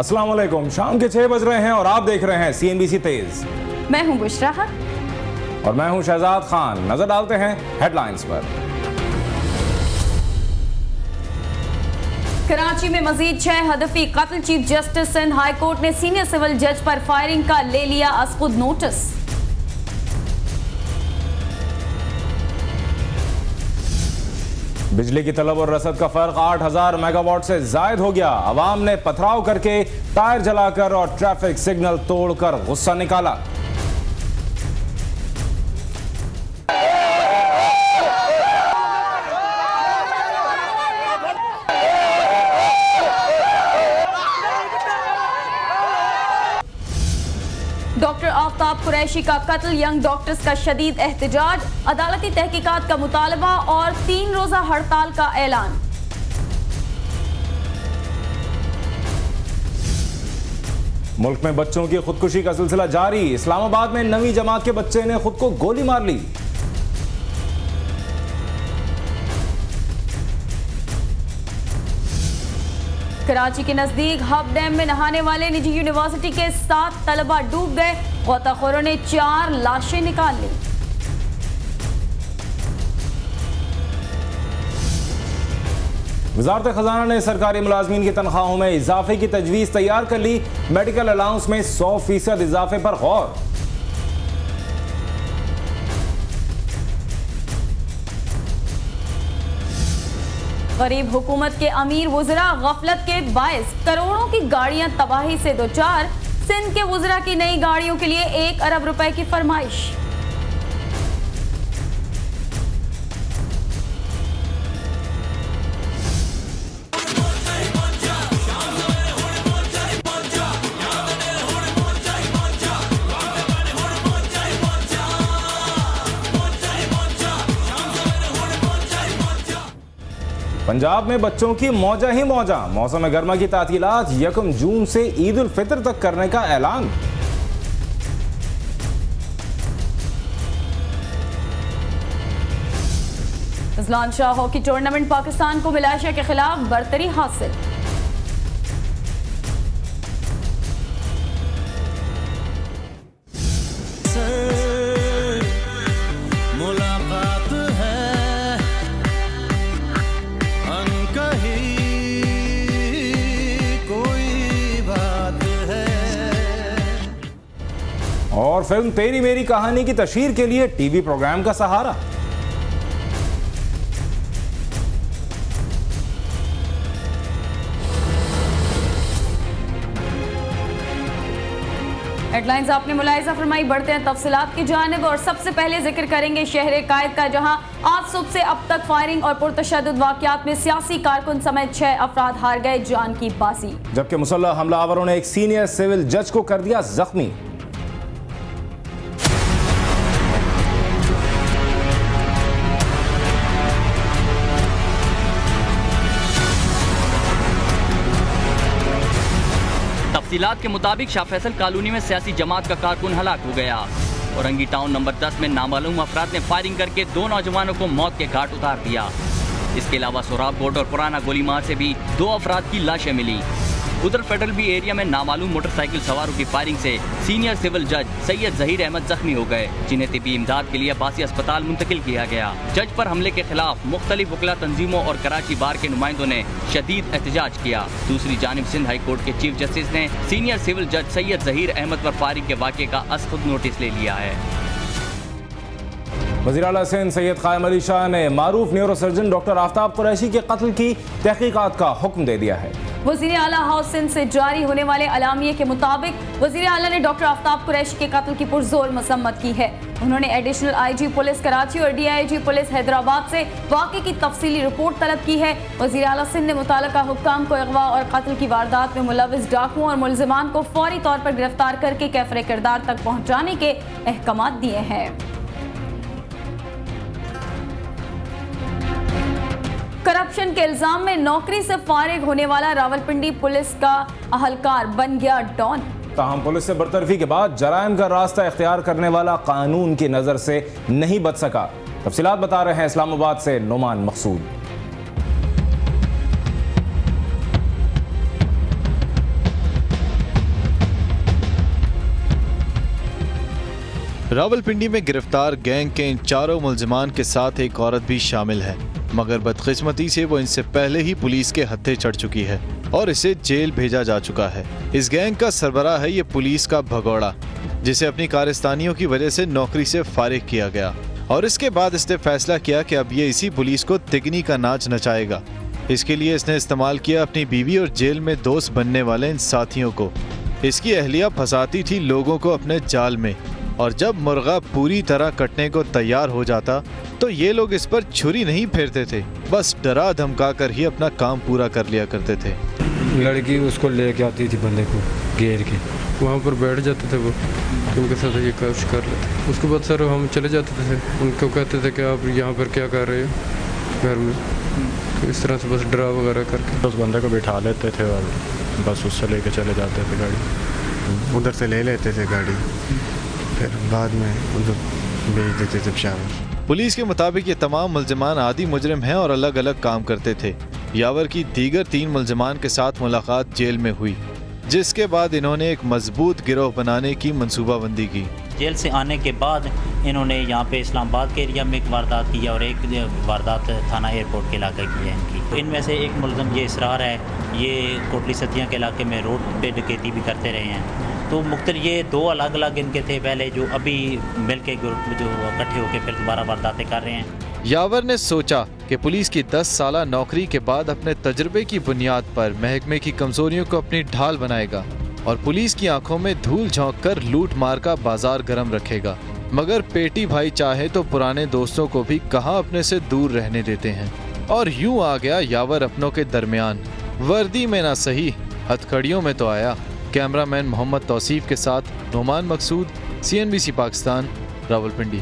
अस्सलाम वालेकुम। शाम के 6 बज रहे हैं और आप देख रहे हैं CNBC तेज। मैं हूं बुशरा और मैं हूं शहजाद खान। नजर डालते हैं हेडलाइंस पर। कराची में मजीद 6 हदफी कत्ल। Chief justice Sindh high court ने सीनियर सिविल जज पर फायरिंग का ले लिया असखुद नोटिस। बिजली की तलब और रसद का फर्क 8000 मेगावाट से जायद हो गया। अवाम ने पथराव करके, टायर जलाकर और ट्रैफिक सिग्नल तोड़कर गुस्सा निकाला। डॉक्टर आफ्ताब कुरैशी का कत्ल, यंग डॉक्टर्स का शदीद एहतजाज, अदालती तहकीकात का मुतालबा और 3 रोजा हड़ताल का ऐलान। मुल्क में बच्चों की खुदकुशी का सिलसिला जारी। इस्लामाबाद में 9वीं जमात के बच्चे ने खुद को गोली मार ली। कराची के नजदीक हब डैम में नहाने वाले निजी यूनिवर्सिटी के 7 तलबा डूब गए। गोताखोरों ने 4 लाशें निकाल ली। वजारत खजाना ने सरकारी मुलाजमीन की तनख्वाहों में इजाफे की तजवीज़ तैयार कर ली। मेडिकल अलाउंस में 100% इजाफे पर गौर। गरीब हुकूमत के अमीर वुज़रा गफलत के बायस करोड़ों की गाड़ियां तबाही से दोचार। सिंध के वुज़रा की नई गाड़ियों के लिए 1 अरब रुपए की फरमाइश। पंजाब में बच्चों की मौजा ही मौजा। मौसम गर्मा की तातीलात 1 जून से ईद उल फितर तक करने का ऐलान। रज़लान शाह हॉकी टूर्नामेंट, पाकिस्तान को मलेशिया के खिलाफ बरतरी हासिल। और फिल्म तेरी मेरी कहानी की तशहीर के लिए टीवी प्रोग्राम का सहारा। हेडलाइंस आपने मुलाहिजा फरमाई। बढ़ते हैं तफसीलात की जानिब और सबसे पहले जिक्र करेंगे शहर कायद का, जहां आज सुबह से अब तक फायरिंग और पुरतशद्दुद वाक़यात में सियासी कारकुन समेत 6 अफराद हार गए जान की बाजी। जबकि मुसल्लह हमलावरों ने एक सीनियर सिविल जज को कर दिया जख्मी। तफसीलात के मुताबिक शाह फैसल कॉलोनी में सियासी जमात का कारकुन हलाक हो गया। औरंगी टाउन नंबर 10 में नामालूम अफराद ने फायरिंग करके 2 नौजवानों को मौत के घाट उतार दिया। इसके अलावा सोराब बोर्ड और पुराना गोलीमार से भी 2 अफराद की लाशें मिली। उधर फेडरल बी एरिया में नामालूम मोटरसाइकिल सवारों की फायरिंग से सीनियर सिविल जज सैयद जहीर अहमद जख्मी हो गए, जिन्हें तिब्बी इमदाद के लिए अब्बासी अस्पताल मुंतकिल किया गया। जज पर हमले के खिलाफ मुख्तलिफ वकला तंजीमों और कराची बार के नुमाइंदों ने शदीद एहतजाज किया। दूसरी जानिब सिंध हाई कोर्ट के चीफ जस्टिस ने सीनियर सिविल जज सैयद जहीर अहमद पर फायरिंग के वाक़े का असखुद नोटिस ले लिया है। वज़ीर आला सिंध सैयद क़ायम अली शाह ने मारूफ न्यूरोसर्जन डॉक्टर आफ्ताब कुरैशी के कत्ल की तहकीकात का हुक्म दे दिया है। वज़ीर आला हाउस सिंध से जारी होने वाले अलामिये के मुताबिक वज़ीर आला ने डॉक्टर आफ्ताब कुरैशी के कत्ल की पुरजोर मसम्मत की है। उन्होंने एडिशनल IG पुलिस कराची और DIG पुलिस हैदराबाद से वाक़े की तफसीली रिपोर्ट तलब की है। वज़ीर आला सिंध ने मुताल्लिका हुक्काम को अगवा और कत्ल की वारदात में मुलव्विस डाकुओं और मुलजिमान को फौरी तौर पर गिरफ्तार करके कैफरे किरदार तक पहुँचाने के अहकामात दिए हैं। करप्शन के इल्जाम में नौकरी से फारिग होने वाला रावलपिंडी पुलिस का अहलकार बन गया डॉन। ताहम पुलिस से बरतरफी के बाद जराइम का रास्ता इख्तियार करने वाला कानून की नजर से नहीं बच सका। तफसीलात बता रहे हैं इस्लामाबाद से नोमान मकसूद। रावलपिंडी में गिरफ्तार गैंग के इन चारों मुलजिमान के साथ एक औरत भी शामिल है, मगर बदकिस्मती से वो इनसे पहले ही पुलिस के हत्थे चढ़ चुकी है और इसे जेल भेजा जा चुका है। इस गैंग का सरबराह है ये पुलिस का भगोड़ा, जिसे अपनी कारस्तानियों की वजह से नौकरी से फारिग किया गया और इसके बाद इसने फैसला किया कि अब ये इसी पुलिस को तिगनी का नाच नचाएगा। इसके लिए इसने इस्तेमाल किया अपनी बीवी और जेल में दोस्त बनने वाले इन साथियों को। इसकी अहलिया फंसाती थी लोगों को अपने जाल में, और जब मुर्गा पूरी तरह कटने को तैयार हो जाता तो ये लोग इस पर छुरी नहीं फेरते थे, बस डरा धमका कर ही अपना काम पूरा कर लिया करते थे। लड़की उसको लेके आती थी बंदे को घेर के, वहाँ पर बैठ जाते थे वो, उनके साथ ये कोशिश कर लेते। उसके बाद सर हम चले जाते थे, उनको कहते थे कि आप यहाँ पर क्या कर रहे हो घर में, तो इस तरह से बस डरा वगैरह करके उस बंदे को बिठा लेते थे और बस उससे लेके चले जाते थे गाड़ी, उधर से ले लेते थे गाड़ी, फिर बाद में उधर भेज देते थे पेशावर। पुलिस के मुताबिक ये तमाम मुलजिमान आदि मुजरिम हैं और अलग अलग काम करते थे। यावर की दीगर 3 मुलजिमान के साथ मुलाकात जेल में हुई, जिसके बाद इन्होंने एक मजबूत गिरोह बनाने की मंसूबाबंदी की। जेल से आने के बाद इन्होंने यहाँ पे इस्लामाबाद के एरिया में एक वारदात की और एक वारदात थाना एयरपोर्ट के इलाके की है इनकी। इनमें से एक मुलज़म ये इसरार है, ये कोटली सतिया के इलाके में रोड पे डकैती भी करते रहे हैं। तो मुख्तलिफ ये 2 अलग अलग इनके थे पहले, जो अभी मिल के जो इकट्ठे होकर फिर दोबारा वारदातें कर रहे हैं। यावर ने सोचा कि पुलिस की 10 साला नौकरी के बाद अपने तजुर्बे की बुनियाद पर महकमे की कमजोरियों को अपनी ढाल बनाएगा और पुलिस की आंखों में धूल झोंक कर लूट मार का बाजार गर्म रखेगा। मगर पेटी भाई चाहे तो पुराने दोस्तों को भी कहां अपने से दूर रहने देते हैं, और यूं आ गया यावर अपनों के दरमियान। वर्दी में ना सही, हथकड़ियों में तो आया। कैमरामैन मोहम्मद तौसीफ के साथ नोमान मकसूद, CNBC पाकिस्तान, रावलपिंडी।